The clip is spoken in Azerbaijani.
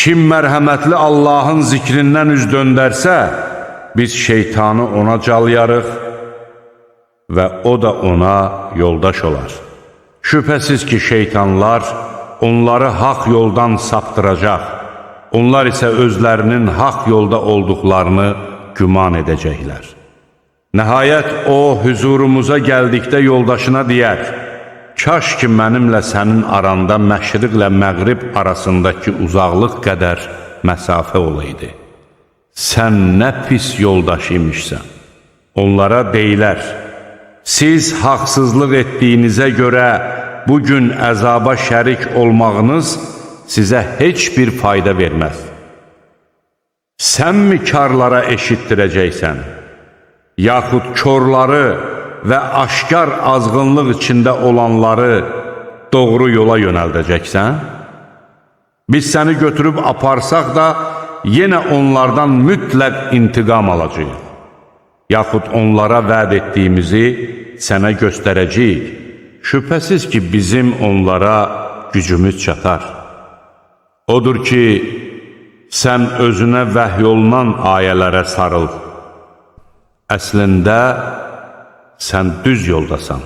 Kim mərhəmətli Allahın zikrindən üz döndərsə, biz şeytanı ona calayarıq və o da ona yoldaş olar. Şübhəsiz ki, şeytanlar onları haqq yoldan saptıracaq, onlar isə özlərinin haqq yolda olduqlarını güman edəcəklər. Nəhayət o, hüzurumuza gəldikdə yoldaşına deyər, kaş ki, mənimlə sənin aranda məşriqlə məğrib arasındakı uzaqlıq qədər məsafə olaydı. Sən nə pis yoldaş imişsən. Onlara deyilər, siz haqsızlıq etdiyinizə görə bugün əzaba şərik olmağınız sizə heç bir fayda verməz. Sən mi karlara eşitdirəcəksən, yaxud körləri və aşkar azğınlıq içində olanları doğru yola yönəldəcəksən? Biz səni götürüb aparsaq da, yenə onlardan mütləq intiqam alacağıq. Yaxud onlara vəd etdiyimizi sənə göstərəcəyik. Şübhəsiz ki, bizim onlara gücümüz çatar. Odur ki, sən özünə vəhy olunan ayələrə sarıl. Əslində, sən düz yoldasan.